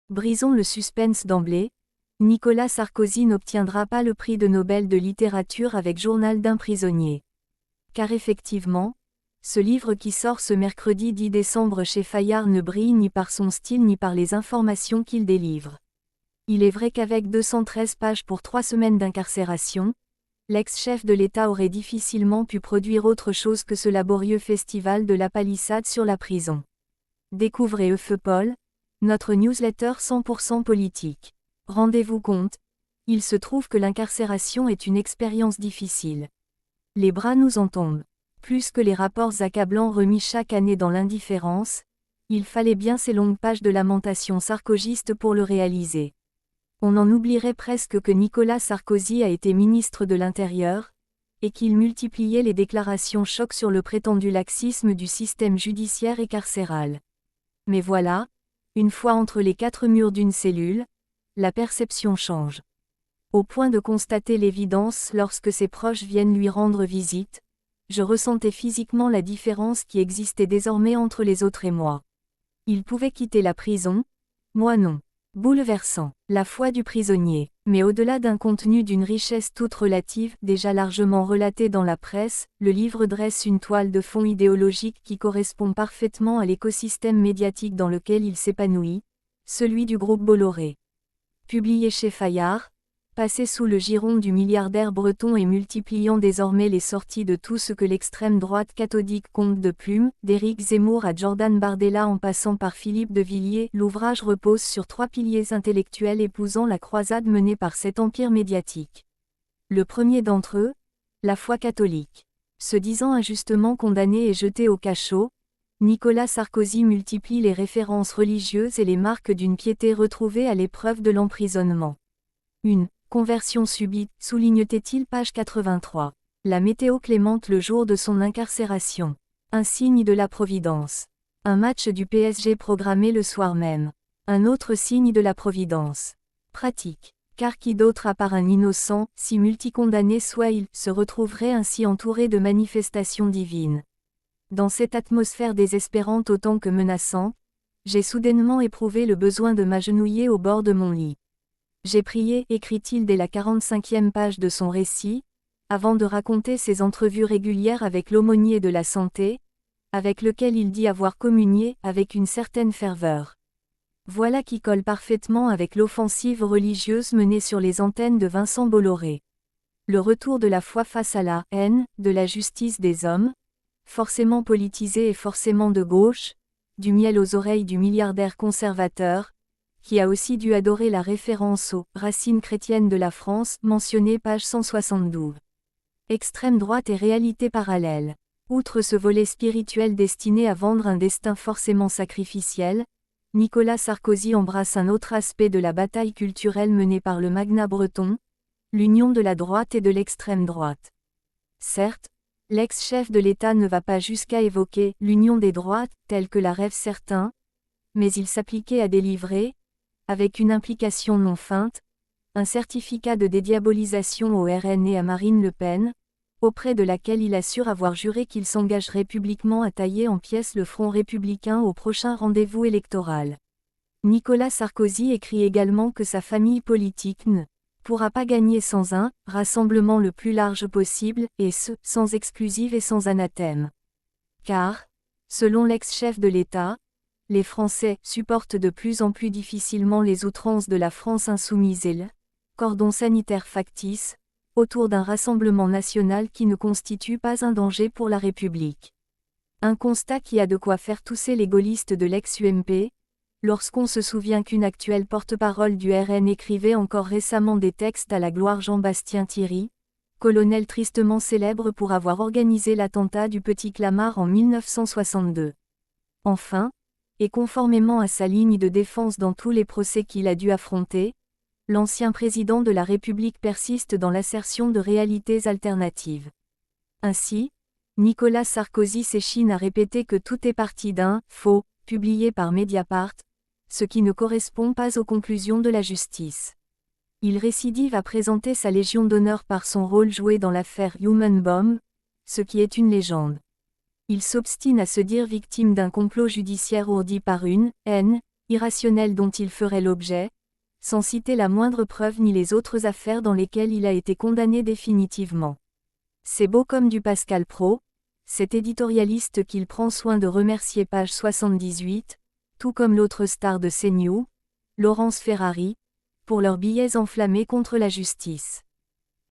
Brisons le suspense d'emblée. Nicolas Sarkozy n'obtiendra pas le prix de Nobel de littérature avec Journal d'un prisonnier. Car effectivement, ce livre qui sort ce mercredi 10 décembre chez Fayard ne brille ni par son style ni par les informations qu'il délivre. Il est vrai qu'avec 213 pages pour 3 semaines d'incarcération, l'ex-chef de l'État aurait difficilement pu produire autre chose que ce laborieux festival de la palissade sur la prison. Découvrez Eufeupol, notre newsletter 100% politique. Rendez-vous compte, il se trouve que l'incarcération est une expérience difficile. Les bras nous en tombent. Plus que les rapports accablants remis chaque année dans l'indifférence, il fallait bien ces longues pages de lamentation sarkozyste pour le réaliser. On en oublierait presque que Nicolas Sarkozy a été ministre de l'Intérieur, et qu'il multipliait les déclarations chocs sur le prétendu laxisme du système judiciaire et carcéral. Mais voilà, une fois entre les quatre murs d'une cellule, la perception change. Au point de constater l'évidence lorsque ses proches viennent lui rendre visite, je ressentais physiquement la différence qui existait désormais entre les autres et moi. Il pouvait quitter la prison, moi non. Bouleversant, la foi du prisonnier, mais au-delà d'un contenu d'une richesse toute relative, déjà largement relatée dans la presse, le livre dresse une toile de fond idéologique qui correspond parfaitement à l'écosystème médiatique dans lequel il s'épanouit, celui du groupe Bolloré. Publié chez Fayard, passé sous le giron du milliardaire breton et multipliant désormais les sorties de tout ce que l'extrême droite cathodique compte de plumes, d'Éric Zemmour à Jordan Bardella en passant par Philippe de Villiers, l'ouvrage repose sur 3 piliers intellectuels épousant la croisade menée par cet empire médiatique. Le premier d'entre eux, la foi catholique. Se disant injustement condamné et jeté au cachot, Nicolas Sarkozy multiplie les références religieuses et les marques d'une piété retrouvée à l'épreuve de l'emprisonnement. Une conversion subite, souligne-t-il page 83. La météo clémente le jour de son incarcération. Un signe de la Providence. Un match du PSG programmé le soir même. Un autre signe de la Providence. Pratique. Car qui d'autre à part un innocent, si multicondamné soit-il, se retrouverait ainsi entouré de manifestations divines. Dans cette atmosphère désespérante autant que menaçante, j'ai soudainement éprouvé le besoin de m'agenouiller au bord de mon lit. J'ai prié, écrit-il dès la 45e page de son récit, avant de raconter ses entrevues régulières avec l'aumônier de la santé, avec lequel il dit avoir communié avec une certaine ferveur. Voilà qui colle parfaitement avec l'offensive religieuse menée sur les antennes de Vincent Bolloré. Le retour de la foi face à la haine, de la justice des hommes, forcément politisée et forcément de gauche, du miel aux oreilles du milliardaire conservateur, qui a aussi dû adorer la référence aux racines chrétiennes de la France, mentionnée page 172. Extrême droite et réalité parallèle. Outre ce volet spirituel destiné à vendre un destin forcément sacrificiel, Nicolas Sarkozy embrasse un autre aspect de la bataille culturelle menée par le magnat breton, l'union de la droite et de l'extrême droite. Certes, l'ex-chef de l'État ne va pas jusqu'à évoquer l'union des droites, telle que la rêvent certains, mais il s'appliquait à délivrer, avec une implication non feinte, un certificat de dédiabolisation au RN et à Marine Le Pen, auprès de laquelle il assure avoir juré qu'il s'engagerait publiquement à tailler en pièces le front républicain au prochain rendez-vous électoral. Nicolas Sarkozy écrit également que sa famille politique ne pourra pas gagner sans un rassemblement le plus large possible, et ce, sans exclusive et sans anathème. Car, selon l'ex-chef de l'État, les Français supportent de plus en plus difficilement les outrances de la France insoumise et le cordon sanitaire factice, autour d'un rassemblement national qui ne constitue pas un danger pour la République. Un constat qui a de quoi faire tousser les gaullistes de l'ex-UMP, lorsqu'on se souvient qu'une actuelle porte-parole du RN écrivait encore récemment des textes à la gloire Jean-Bastien Thierry, colonel tristement célèbre pour avoir organisé l'attentat du Petit Clamart en 1962. Enfin, et conformément à sa ligne de défense dans tous les procès qu'il a dû affronter, l'ancien président de la République persiste dans l'assertion de réalités alternatives. Ainsi, Nicolas Sarkozy s'échine à répéter que tout est parti d'un « faux » publié par Mediapart, ce qui ne correspond pas aux conclusions de la justice. Il récidive à présenter sa Légion d'honneur par son rôle joué dans l'affaire Human Bomb, ce qui est une légende. Il s'obstine à se dire victime d'un complot judiciaire ourdi par une haine irrationnel dont il ferait l'objet, sans citer la moindre preuve ni les autres affaires dans lesquelles il a été condamné définitivement. C'est beau comme du Pascal Praud, cet éditorialiste qu'il prend soin de remercier page 78, tout comme l'autre star de CNews, Laurence Ferrari, pour leurs billets enflammés contre la justice.